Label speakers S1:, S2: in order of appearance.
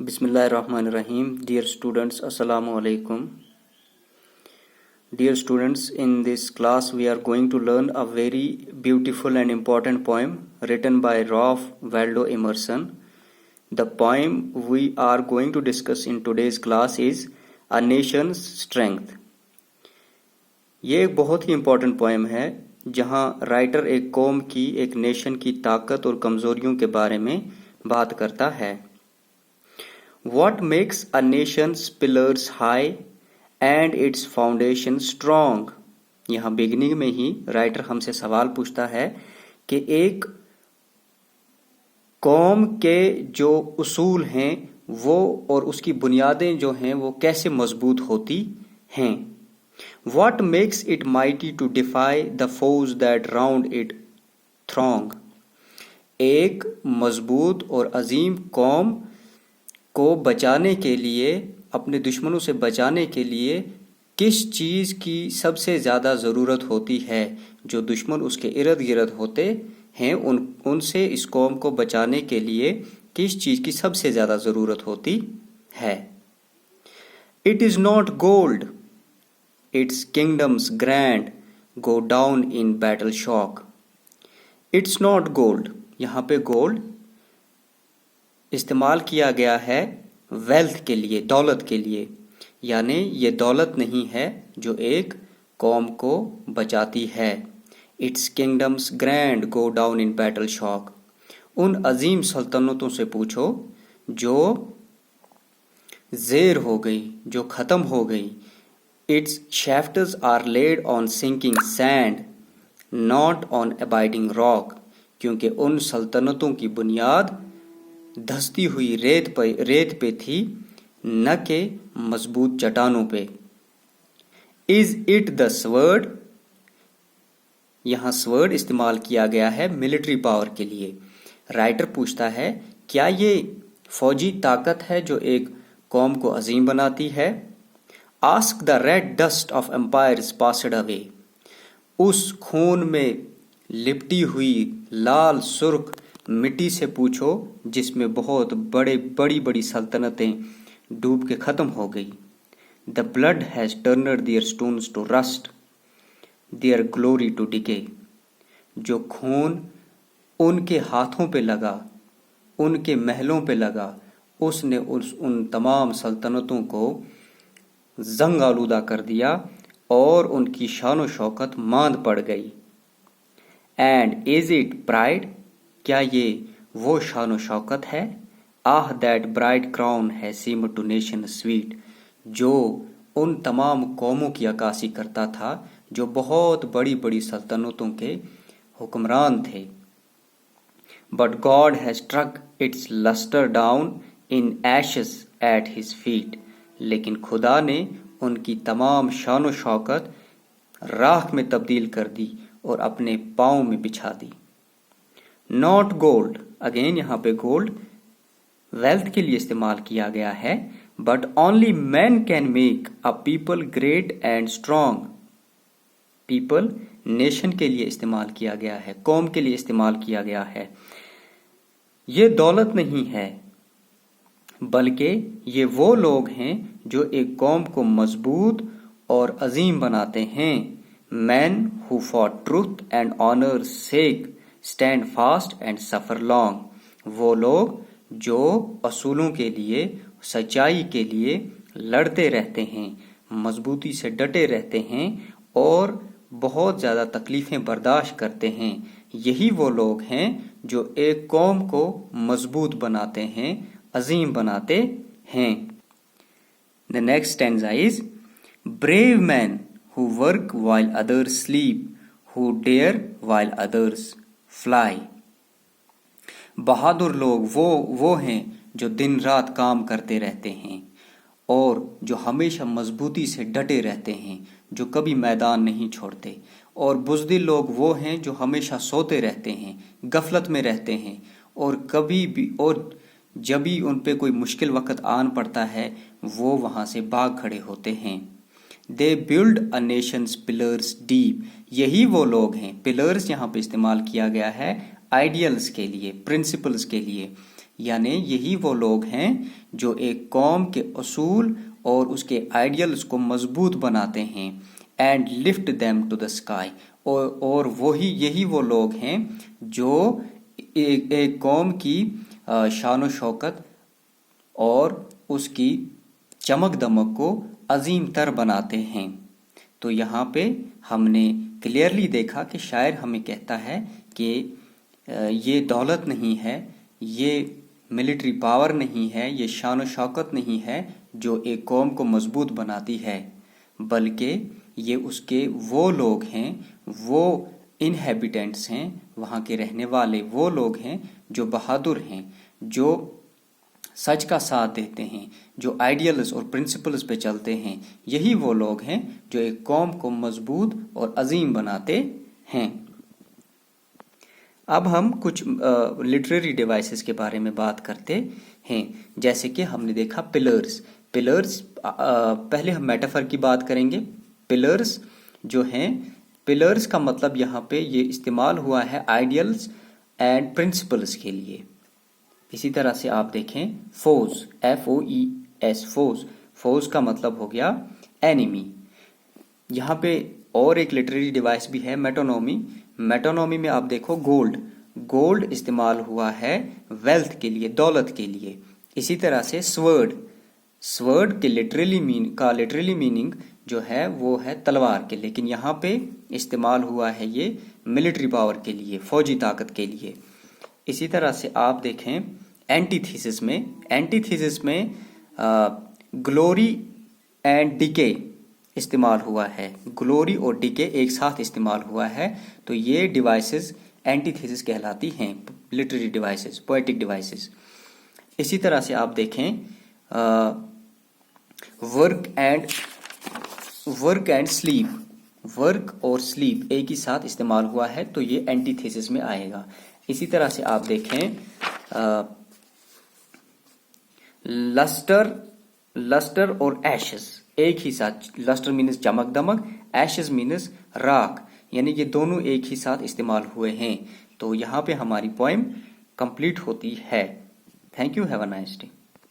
S1: Bismillahirrahmanirrahim. Dear students, Assalamu alaikum. Dear students, in this class we are going to learn a very beautiful and important poem written by Ralph Waldo Emerson. The poem we are going to discuss in today's class is A Nation's Strength. ये एक बहुत ही important poem है जहाँ writer एक कौम की, एक nation की ताकत और कमज़ोरियों के बारे में बात करता है. What makes a nation's pillars high and its foundation strong? यहाँ बिगनिंग में ही राइटर हमसे सवाल पूछता है कि एक कौम के जो उसूल हैं वो और उसकी बुनियादें जो हैं वो कैसे मजबूत होती हैं. What makes it mighty to defy the foes that round it throng? एक मजबूत और अजीम कौम को बचाने के लिए, अपने दुश्मनों से बचाने के लिए किस चीज़ की सबसे ज़्यादा ज़रूरत होती है. जो दुश्मन उसके इर्द गिर्द होते हैं उनसे इस कौम को बचाने के लिए किस चीज़ की सबसे ज़्यादा ज़रूरत होती है. It is not gold it's kingdoms grand go down in battle shock. It's not gold, यहाँ पे गोल्ड इस्तेमाल किया गया है वेल्थ के लिए, दौलत के लिए, यानी ये दौलत नहीं है जो एक कौम को बचाती है. It's kingdoms grand go down in battle shock. उन अजीम सल्तनतों से पूछो जो ज़ेर हो गई, जो ख़त्म हो गई. Its shafts are laid on sinking sand not on abiding rock. क्योंकि उन सल्तनतों की बुनियाद धंसती हुई रेत पे थी, न कि मजबूत चट्टानों पे. इज इट द स्वर्ड, यहाँ स्वर्ड इस्तेमाल किया गया है मिलिट्री पावर के लिए. राइटर पूछता है क्या ये फौजी ताकत है जो एक कौम को अजीम बनाती है. Ask the red dust of empires passed away. उस खून में लिपटी हुई लाल सुर्ख मिट्टी से पूछो जिसमें बहुत बड़ी बड़ी सल्तनतें डूब के ख़त्म हो गई. The blood has turned their stones to rust their glory to decay. जो खून उनके हाथों पे लगा, उनके महलों पे लगा, उसने उन तमाम सल्तनतों को जंग आलूदा कर दिया और उनकी शान व शौकत मांद पड़ गई. एंड इज इट प्राइड, क्या ये वो शान व शौकत है. आह दैट ब्राइट क्राउन है सीम टू नेशन स्वीट. जो उन तमाम कौमों की अक्कासी करता था जो बहुत बड़ी बड़ी सल्तनतों के हुक्मरान थे. But God has struck its lustre down in ashes at his feet. लेकिन खुदा ने उनकी तमाम शान व शौकत राख में तब्दील कर दी और अपने पाँव में बिछा दी. नॉट गोल्ड, अगेन यहाँ पे गोल्ड वेल्थ के लिए इस्तेमाल किया गया है. But only man can make a people great and strong. People nation के लिए इस्तेमाल किया गया है, कौम के लिए इस्तेमाल किया गया है. ये दौलत नहीं है बल्कि ये वो लोग हैं जो एक कौम को मजबूत और अजीम बनाते हैं. Men who for truth and honour sake stand fast and suffer long. वो लोग जो असूलों के लिए, सच्चाई के लिए लड़ते रहते हैं, मजबूती से डटे रहते हैं और बहुत ज़्यादा तकलीफ़ें बर्दाश्त करते हैं. यही वो लोग हैं जो एक कौम को मजबूत बनाते हैं, अजीम बनाते हैं. The next stanza is brave man who work while others sleep, who dare while others fly. बहादुर लोग वो हैं जो दिन रात काम करते रहते हैं और जो हमेशा मजबूती से डटे रहते हैं, जो कभी मैदान नहीं छोड़ते. और बुज़दिल लोग वो हैं जो हमेशा सोते रहते हैं, गफलत में रहते हैं और कभी भी और जब भी उन पे कोई मुश्किल वक्त आन पड़ता है वो वहाँ से भाग खड़े होते हैं. They build a Nations pillars deep. यही वो लोग हैं, पिलर्स यहाँ पे इस्तेमाल किया गया है आइडियल्स के लिए, प्रिंसिपल्स के लिए. یعنی یہی وہ لوگ ہیں جو ایک قوم کے اصول اور اس کے آئیڈیلز کو مضبوط بناتے ہیں. And lift them to the sky. اور یہی وہ لوگ ہیں جو ایک قوم کی شان و شوکت اور اس کی چمک دمک کو عظیم تر بناتے ہیں. تو یہاں پہ ہم نے کلیئرلی دیکھا کہ شاعر ہمیں کہتا ہے کہ یہ دولت نہیں ہے، یہ ملٹری پاور نہیں ہے، یہ شان و شوکت نہیں ہے جو ایک قوم کو مضبوط بناتی ہے، بلکہ یہ اس کے وہ لوگ ہیں، وہ انہیبیٹنٹس ہیں، وہاں کے رہنے والے وہ لوگ ہیں جو بہادر ہیں، جو سچ کا ساتھ دیتے ہیں، جو آئیڈیلز اور پرنسپلز پہ چلتے ہیں. یہی وہ لوگ ہیں جو ایک قوم کو مضبوط اور عظیم بناتے ہیں. اب ہم کچھ لٹریری ڈیوائسز کے بارے میں بات کرتے ہیں. جیسے کہ ہم نے دیکھا پلرز. پہلے ہم میٹافر کی بات کریں گے. پلرز جو ہیں، پلرز کا مطلب یہاں پہ یہ استعمال ہوا ہے آئیڈیلز اینڈ پرنسپلز کے لیے. اسی طرح سے آپ دیکھیں فوز، FOES، فوز کا مطلب ہو گیا اینیمی. یہاں پہ اور ایک لٹریری ڈیوائس بھی ہے میٹونومی میں آپ دیکھو گولڈ استعمال ہوا ہے ویلتھ کے لیے، دولت کے لیے. اسی طرح سے سورڈ کے لٹرلی میننگ جو ہے وہ ہے تلوار کے، لیکن یہاں پہ استعمال ہوا ہے یہ ملٹری پاور کے لیے، فوجی طاقت کے لیے. اسی طرح سے آپ دیکھیں اینٹی تھیسس میں گلوری اینڈ ڈیکے استعمال ہوا ہے. گلوری اور ڈیکے ایک ساتھ استعمال ہوا ہے. تو یہ ڈیوائسز اینٹی تھیسس کہلاتی ہیں، لٹریری ڈیوائسز، پوئٹک ڈیوائسز. اسی طرح سے آپ دیکھیں ورک اینڈ سلیپ، ورک اور سلیپ ایک ہی ساتھ استعمال ہوا ہے، تو یہ اینٹی تھیسس میں آئے گا. اسی طرح سے آپ دیکھیں لسٹر اور ایشز ایک ہی ساتھ. لسٹر مینز چمک دمک، ایشز مینز راکھ، یعنی یہ دونوں ایک ہی ساتھ استعمال ہوئے ہیں. تو یہاں پہ ہماری پوئم کمپلیٹ ہوتی ہے. Thank you, have a nice day.